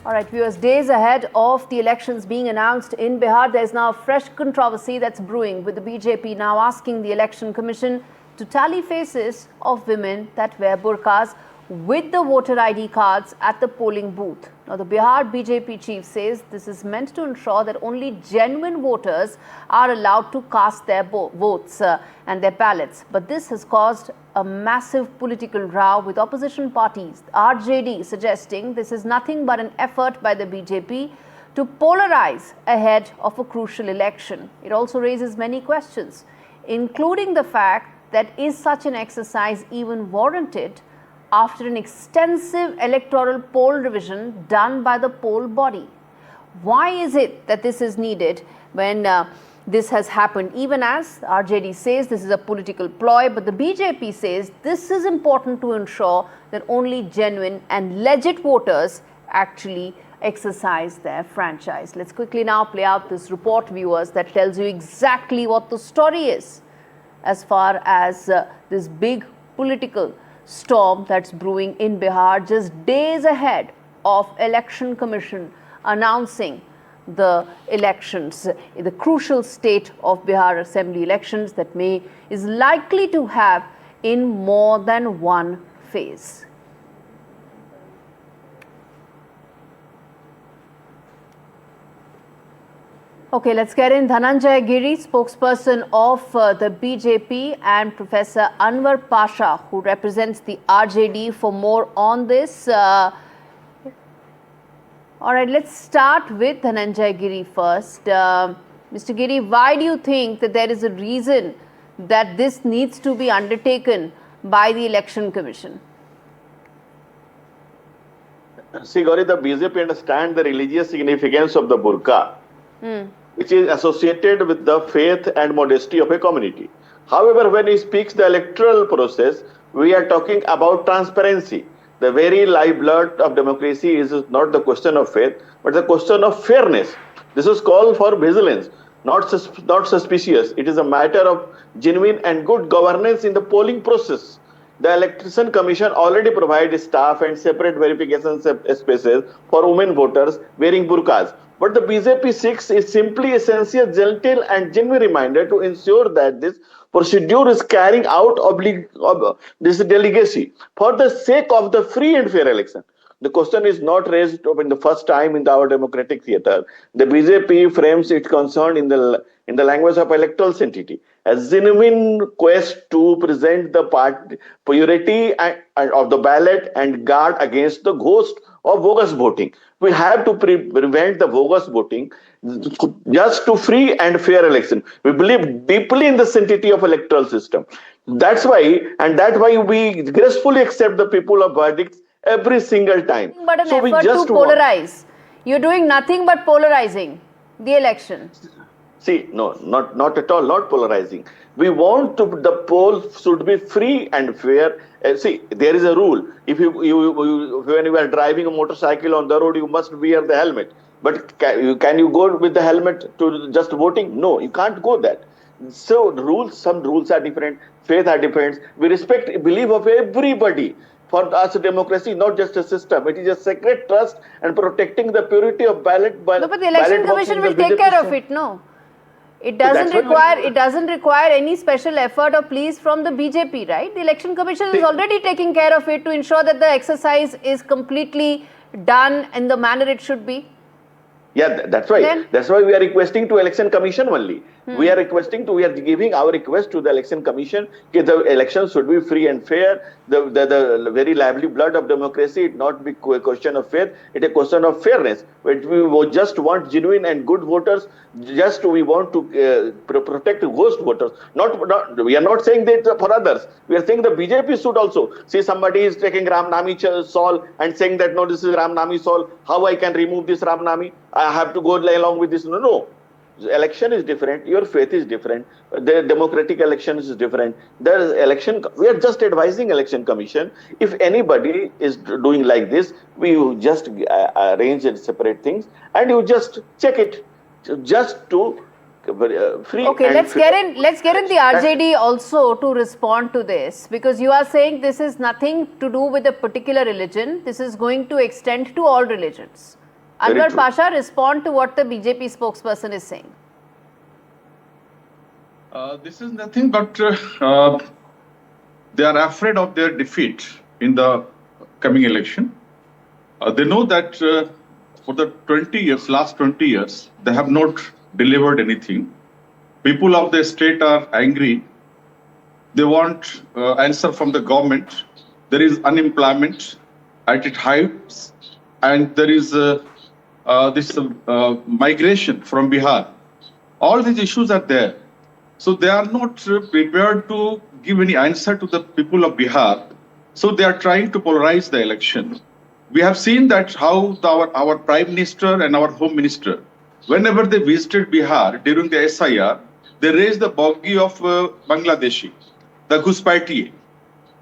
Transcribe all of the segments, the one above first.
All right, viewers, days ahead of the elections being announced in Bihar, there's now a fresh controversy that's brewing, with the BJP now asking the Election Commission to tally faces of women that wear burqas with the voter ID cards at the polling booth. Now, the Bihar BJP chief says this is meant to ensure that only genuine voters are allowed to cast their votes and their ballots. But this has caused a massive political row, with opposition parties, RJD, suggesting this is nothing but an effort by the BJP to polarize ahead of a crucial election. It also raises many questions, including the fact that is such an exercise even warranted after an extensive electoral poll revision done by the poll body? Why is it that this is needed when this has happened, even as RJD says this is a political ploy, but the BJP says this is important to ensure that only genuine and legit voters actually exercise their franchise. Let's quickly now play out this report, viewers, that tells you exactly what the story is as far as this big political storm that's brewing in Bihar just days ahead of Election Commission announcing the elections, the crucial state of Bihar Assembly elections that is likely to have in more than one phase. Okay, let's get in Dhananjay Giri, spokesperson of the BJP, and Professor Anwar Pasha, who represents the RJD, for more on this. All right, let's start with Dhananjay Giri first. Mr. Giri, why do you think that there is a reason that this needs to be undertaken by the Election Commission? See, Gauri, the BJP understands the religious significance of the burqa, which is associated with the faith and modesty of a community. However, when he speaks the electoral process, we are talking about transparency. The very lifeblood of democracy is not the question of faith, but the question of fairness. This is called for vigilance, not suspicious. It is a matter of genuine and good governance in the polling process. The Election Commission already provides staff and separate verification spaces for women voters wearing burqas. But the BJP seeks is simply a sincere, gentle and genuine reminder to ensure that this procedure is carrying out this delegacy for the sake of the free and fair election. The question is not raised in the first time in our democratic theatre. The BJP frames its concern in the language of electoral sanctity, a genuine quest to present the purity of the ballot and guard against the ghost of bogus voting. We have to prevent the bogus voting just to free and fair election. We believe deeply in the sanctity of electoral system. That's why we gracefully accept the people of verdicts every single time. But an effort to polarize. You're doing nothing but polarizing the election. See, no, not at all, not polarizing. We want the poll should be free and fair. See, there is a rule. If when you are driving a motorcycle on the road, you must wear the helmet. But can you go with the helmet to just voting? No, you can't go that. So some rules are different, faith are different. We respect belief of everybody. For us, democracy, not just a system. It is a sacred trust and protecting the purity of ballot. No, but the Election Commission will take care of it, no? It doesn't require any special effort or pleas from the BJP, right? The Election Commission is already taking care of it to ensure that the exercise is completely done in the manner it should be. Yeah, that's right. That's why we are requesting to Election Commission only. We are giving our request to the Election Commission that the elections should be free and fair. The very lively blood of democracy, it not be a question of faith, it is a question of fairness. But we just want genuine and good voters. Just we want to protect ghost voters. We are not saying that for others. We are saying the BJP should also see somebody is taking Ram Nami shawl and saying that no, this is Ram Nami shawl. How I can remove this Ram Nami? I have to go along with this. No. Election is different. Your faith is different. The democratic election is different. We are just advising Election Commission. If anybody is doing like this, we just arrange separate things and you just check it, just to free. Okay, let's get in the RJD also to respond to this, because you are saying this is nothing to do with a particular religion. This is going to extend to all religions. Anwar Pasha, respond to what the BJP spokesperson is saying. This is nothing but they are afraid of their defeat in the coming election. They know that for the last 20 years, they have not delivered anything. People of the state are angry. They want answer from the government. There is unemployment at its heights, and there is this migration from Bihar. All these issues are there. So they are not prepared to give any answer to the people of Bihar. So they are trying to polarize the election. We have seen that how our Prime Minister and our Home Minister, whenever they visited Bihar during the SIR, they raised the bogie of Bangladeshi, the Ghuspaitiye.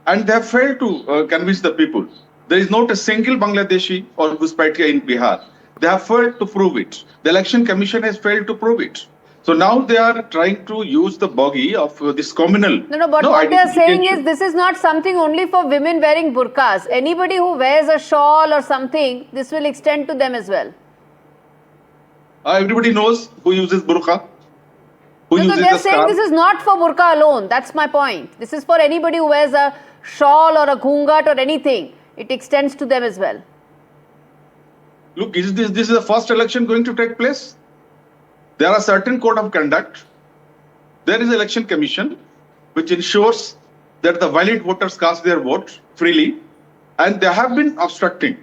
And they have failed to convince the people. There is not a single Bangladeshi or Ghuspaitiye in Bihar. They have failed to prove it. The Election Commission has failed to prove it. So now they are trying to use the bogie of this communal. No, but what they are saying is this is not something only for women wearing burqas. Anybody who wears a shawl or something, this will extend to them as well. Everybody knows who uses burqa. So they are saying this is not for burqa alone. That's my point. This is for anybody who wears a shawl or a ghungat or anything. It extends to them as well. Look, this is the first election going to take place. There are certain code of conduct. There is election commission which ensures that the valid voters cast their vote freely, and they have been obstructing.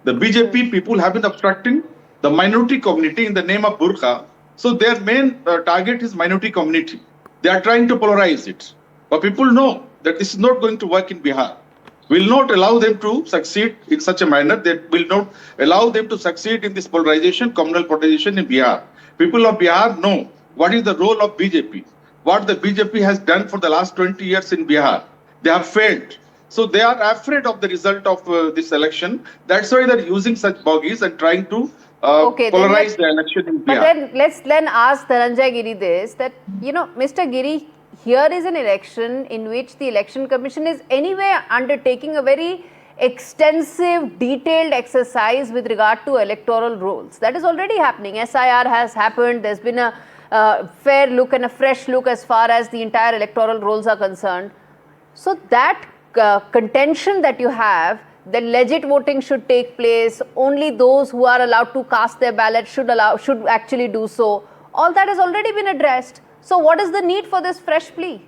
The BJP people have been obstructing the minority community in the name of burqa. So their main target is minority community. They are trying to polarize it. But people know that this is not going to work in Bihar. We will not allow them to succeed in such a manner. They will not allow them to succeed in this polarization, communal polarization in Bihar. People of Bihar know what is the role of BJP, what the BJP has done for the last 20 years in Bihar. They have failed. So they are afraid of the result of this election. That's why they're using such bogies and trying to polarize the election in Bihar. But then let's ask Dhananjay Giri this, that, Mr. Giri, here is an election in which the Election Commission is anyway undertaking a very extensive, detailed exercise with regard to electoral rolls. That is already happening. SIR has happened. There's been a fair look and a fresh look as far as the entire electoral rolls are concerned. So that contention that you have, that legit voting should take place, only those who are allowed to cast their ballot should actually do so. All that has already been addressed. So what is the need for this fresh plea?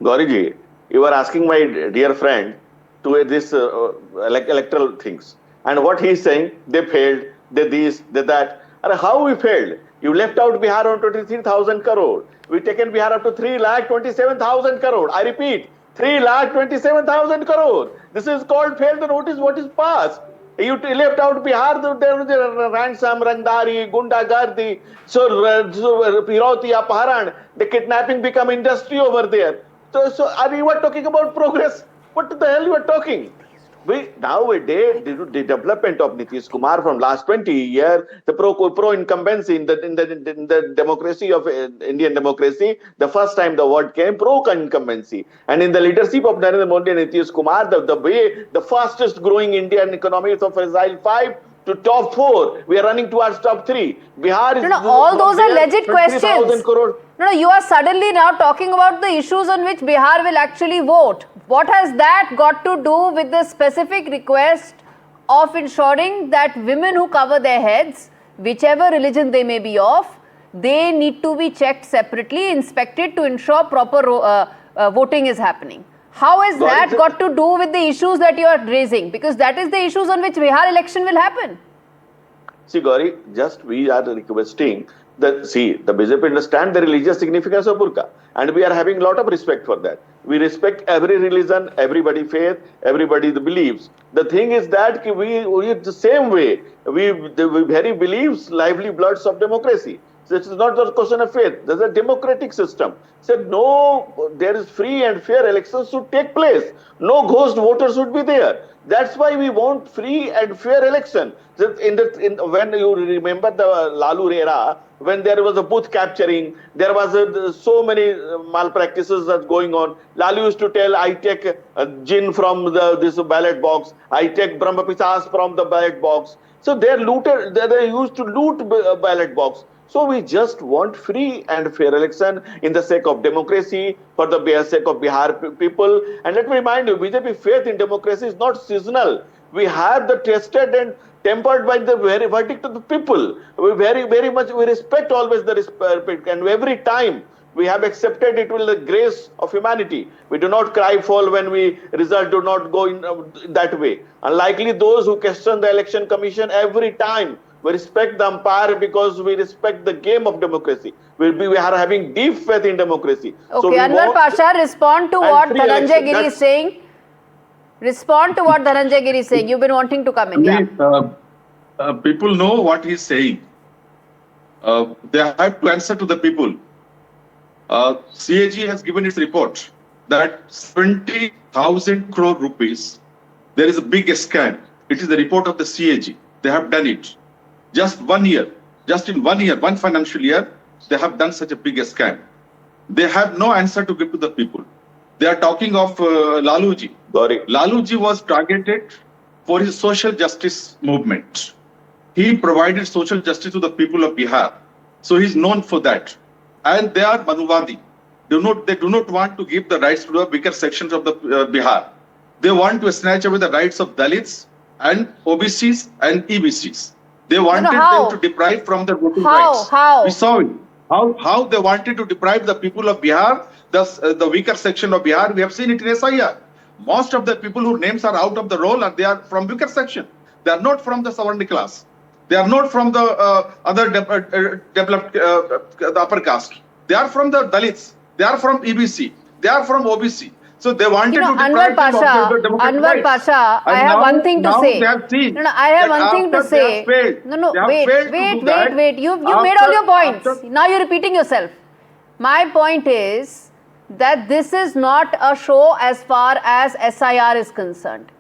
Gauriji, you are asking my dear friend to this electoral things. And what he is saying, they failed, they this, they that. And how we failed? You left out Bihar on 23,000 crore. We taken Bihar up to 3,27,000 crore. I repeat, 3,27,000 crore. This is called failed. The notice what is passed. You left out Bihar, there was the ransom, rangdari, gundagardi, so Piroti, Apaharan, the kidnapping become industry over there. So are you talking about progress? What the hell you are talking? Nowadays, the development of Nitish Kumar from last 20 years, the pro-incumbency in the democracy of Indian democracy, the first time the word came, pro-incumbency. And in the leadership of Narendra Modi and Nitish Kumar, the fastest growing Indian economy is of Israel 5 to top 4. We are running towards top 3. Bihar is... all those are legit questions. You are suddenly now talking about the issues on which Bihar will actually vote. What has that got to do with the specific request of ensuring that women who cover their heads, whichever religion they may be of, they need to be checked separately, inspected to ensure proper voting is happening? How has that got to do with the issues that you are raising? Because that is the issues on which Bihar election will happen. See, Gauri, just we are requesting that, the BJP understand the religious significance of burqa, and we are having a lot of respect for that. We respect every religion, everybody faith, everybody the beliefs. The thing is that we the same way, we very believes lively bloods of democracy. So it's not just a question of faith. There's a democratic system. Said no, there is free and fair elections should take place. No ghost voters should be there. That's why we want free and fair election. When you remember the Lalu era, when there was a booth capturing, there was so many malpractices that's going on. Lalu used to tell, I take jinn from this ballot box, I take Brahma Pisas from the ballot box. So they are looted. They used to loot ballot box. So we just want free and fair election in the sake of democracy, for the sake of Bihar people. And let me remind you, BJP faith in democracy is not seasonal. We have the tested and tempered by the very verdict of the people. We very much, we respect always the respect, and every time we have accepted it with the grace of humanity. We do not cry foul when we result do not go in that way. Unlikely those who question the election commission, every time we respect the umpire because we respect the game of democracy. We are having deep faith in democracy. Okay, so Anwar Pasha, respond to what Dhananjay Giri is saying. Respond to what Dhananjay Giri is saying. You've been wanting to come in. Yeah. People know what he's saying. They have to answer to the people. CAG has given its report that 20,000 crore rupees, there is a big scam. It is the report of the CAG. They have done it. Just 1 year, just in 1 year, one financial year, they have done such a big scam. They have no answer to give to the people. They are talking of Laluji. Laluji was targeted for his social justice movement. He provided social justice to the people of Bihar. So he's known for that. And they are Manuvadi. They do not want to give the rights to the weaker sections of the Bihar. They want to snatch away the rights of Dalits and OBCs and EBCs. They wanted them to deprive from their voting rights. How? We saw it. How they wanted to deprive the people of Bihar, the weaker section of Bihar. We have seen it in SIR. Most of the people whose names are out of the roll, they are from weaker section. They are not from the Savarna class. They are not from the other developed the upper caste. They are from the Dalits. They are from EBC. They are from OBC. So they wanted to deprive them of the democratic rights. Anwar Pasha, I have one thing to say. I have one thing to say. Wait. You made all your points. Now you're repeating yourself. My point is that this is not a show as far as SIR is concerned.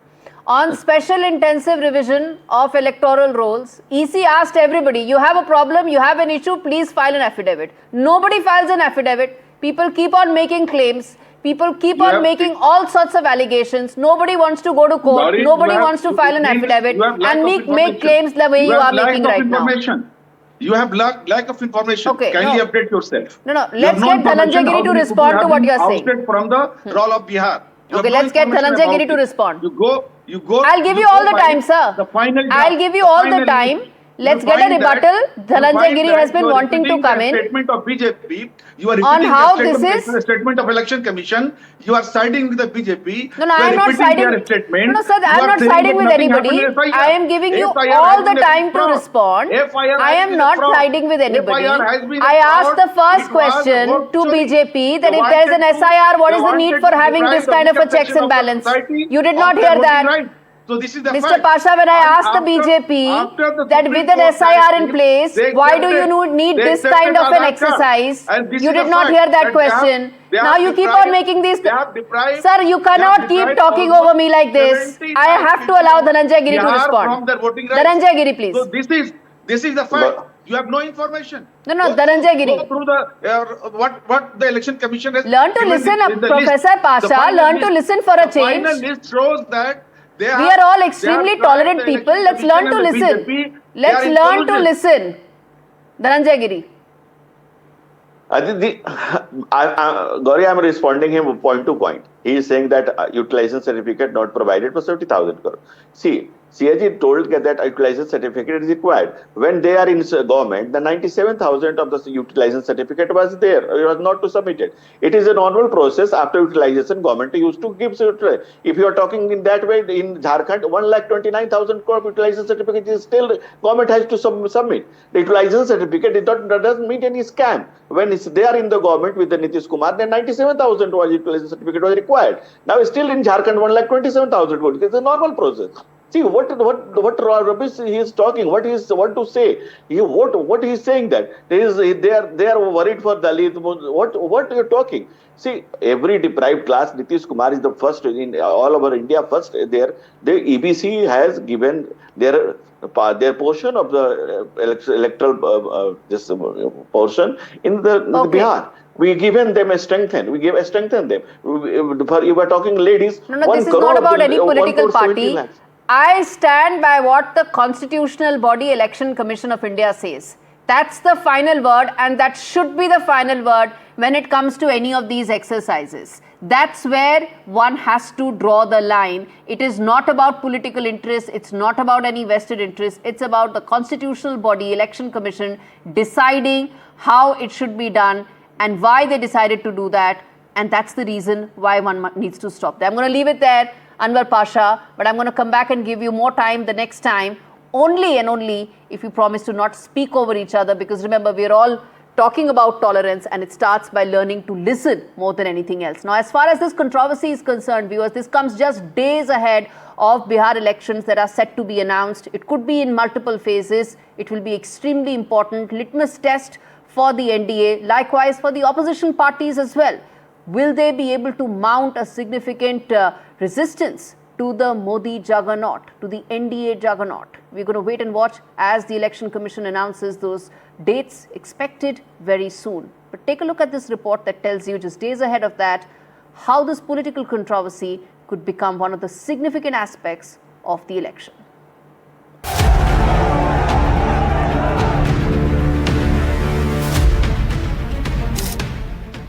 On special intensive revision of electoral rolls, EC asked everybody, you have a problem, you have an issue, please file an affidavit. Nobody files an affidavit. People keep on making claims. People keep on making all sorts of allegations. Nobody wants to go to court. Nobody wants to file an affidavit and make claims the way you are making right now. You have lack of information. Okay, kindly update yourself. No. Let's get Dhananjay Giri to respond to what you are saying. From the role of Bihar. Okay, let's get Dhananjay Giri to respond. You go. I'll give you all the time, sir. I'll give you all the time. Let's get a rebuttal. Dhananjay Giri has been wanting to come in. Statement of BJP. You are on how this is the statement of Election Commission. You are siding with the BJP. No, I am not siding. No, sir, I am not siding with anybody. I am giving you all the time to respond. I am not siding with anybody. I asked the first question to BJP that if there is an SIR, what is the need for having this kind of a checks and balance? You did not hear that. So this is the Mr. Pasha, when I asked the BJP that with an SIR in place, why do you need this kind of an exercise? You did not hear that question. Now you keep on making these... Sir, you cannot keep talking over me like this. I have to allow Dhananjay Giri to respond. Dhananjay Giri, please. So this is the fact. You have no information. No, Dhananjay Giri. Go through the what the Election Commission has learn to listen, Professor Pasha. Learn to listen for a change. The final list shows that we are all extremely tolerant people. Let's learn to listen. Let's learn to listen. Dhananjay Giri. I think Gauri, I am responding him point to point. He is saying that utilization certificate not provided for 70,000 crore. See, CAG told that utilization certificate is required. When they are in government, the 97,000 of the utilization certificate was there. It was not to submit it. It is a normal process. After utilization, government used to give. If you are talking in that way, in Jharkhand, 1,29,000 crore utilization certificate is still government has to submit. The utilization certificate doesn't mean any scam. When they are in the government with the Nitish Kumar, then 97,000 utilization certificate was required. Now still in Jharkhand, 1,27,000 crore. It's a normal process. See what rubbish he is talking. What he want to say? What he is saying that they are worried for Dalit. What you are talking? See, every deprived class, Nitish Kumar is the first in all over India. First there, the EBC has given their portion of the electoral portion in the Bihar. We given them a strengthen. We strengthen them. You were talking ladies. No, this is not about any political party. I stand by what the Constitutional Body Election Commission of India says. That's the final word, and that should be the final word when it comes to any of these exercises. That's where one has to draw the line. It is not about political interest. It's not about any vested interest. It's about the Constitutional Body Election Commission deciding how it should be done and why they decided to do that. And that's the reason why one needs to stop there. I'm going to leave it there, Anwar Pasha, but I'm going to come back and give you more time the next time, only and only if you promise to not speak over each other, because remember, we're all talking about tolerance, and it starts by learning to listen more than anything else. Now, as far as this controversy is concerned, viewers, this comes just days ahead of Bihar elections that are set to be announced. It could be in multiple phases. It will be extremely important litmus test for the NDA, likewise for the opposition parties as well. Will they be able to mount a significant resistance to the Modi juggernaut, to the NDA juggernaut? We're going to wait and watch as the Election Commission announces those dates expected very soon. But take a look at this report that tells you just days ahead of that how this political controversy could become one of the significant aspects of the election.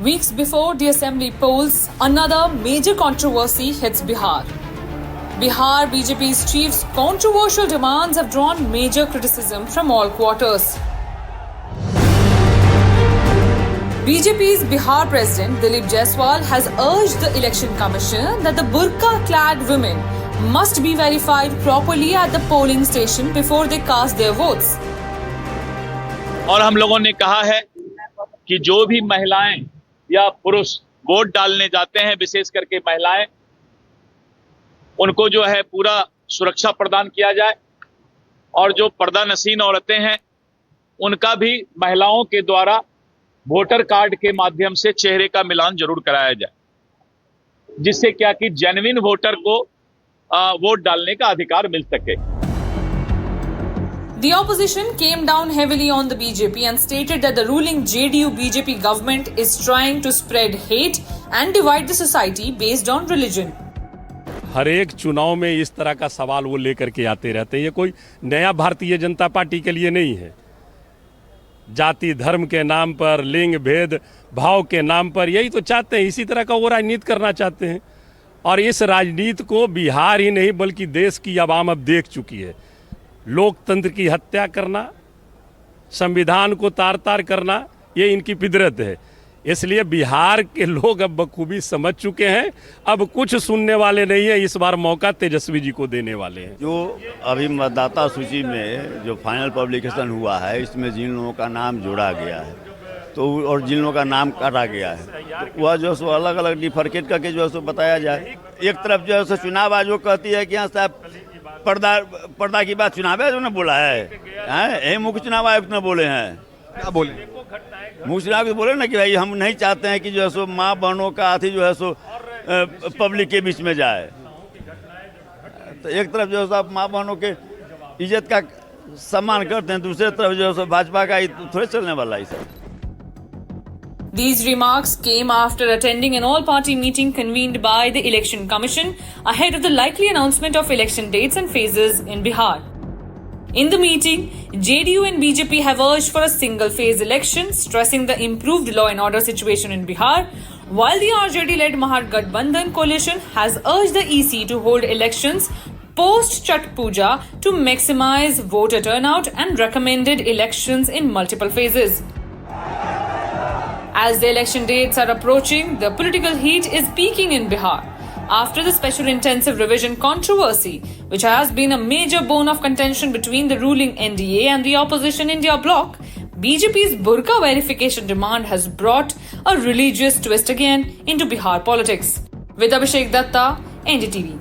Weeks before the assembly polls, another major controversy hits Bihar. Bihar BJP's chief's controversial demands have drawn major criticism from all quarters. BJP's Bihar President Dilip Jaiswal has urged the Election Commission that the burqa-clad women must be verified properly at the polling station before they cast their votes. और हम लोगों ने कहा है कि जो भी महिलाएं या पुरुष वोट डालने जाते हैं, विशेष करके महिलाएं, उनको जो है पूरा सुरक्षा प्रदान किया जाए, और जो पर्दा नशीन औरतें हैं उनका भी महिलाओं के द्वारा वोटर कार्ड के माध्यम से चेहरे का मिलान जरूर कराया जाए, जिससे क्या कि जेन्युइन वोटर को वोट डालने का अधिकार मिल सके. The opposition came down heavily on the BJP and stated that the ruling JDU-BJP government is trying to spread hate and divide the society based on religion. हर एक चुनाव में इस तरह का सवाल वो लेकर के आते रहते हैं. ये कोई नया भारतीय जनता पार्टी के लिए नहीं है. जाति धर्म के नाम पर, लिंग भेद भाव के नाम पर यही तो चाहते हैं. इसी तरह का वो राजनीति करना चाहते हैं, और इस राजनीति को बिहार ही नहीं बल्कि देश की आवाम अब देख चुकी है. लोकतंत्र की हत्या करना, संविधान को तार तार करना, ये इनकी फितरत है. इसलिए बिहार के लोग अब बखूबी समझ चुके हैं. अब कुछ सुनने वाले नहीं है. इस बार मौका तेजस्वी जी को देने वाले हैं. जो अभी मतदाता सूची में जो फाइनल पब्लिकेशन हुआ है, इसमें जिन लोगों का नाम जोड़ा गया है तो और जिन लोगों का नाम काटा गया है, तो वह जो है सो अलग अलग डिफरकेट करके जो है सो बताया जाए. एक तरफ जो है सो चुनाव आयोग कहती है कि हाँ साहब पर्दा की बात चुनाव आयोग ने बोला है, मुख्य चुनाव आयुक्त ने बोले हैं. क्या बोले? मुख्य चुनाव आयुक्त बोले ना कि भाई हम नहीं चाहते हैं कि जो है सो माँ बहनों का अथी जो है सो पब्लिक के बीच में जाए. तो एक तरफ जो है सो आप माँ बहनों के इज्जत का सम्मान करते हैं, दूसरे तरफ जो है सो भाजपा का थोड़े चलने वाला है sir. These remarks came after attending an all-party meeting convened by the Election Commission ahead of the likely announcement of election dates and phases in Bihar. In the meeting, JDU and BJP have urged for a single-phase election, stressing the improved law and order situation in Bihar, while the RJD-led Mahagadbandhan coalition has urged the EC to hold elections post-Chhat Puja to maximize voter turnout and recommended elections in multiple phases. As the election dates are approaching, the political heat is peaking in Bihar. After the special intensive revision controversy, which has been a major bone of contention between the ruling NDA and the opposition India bloc, BJP's burqa verification demand has brought a religious twist again into Bihar politics. With Abhishek Datta, NDTV.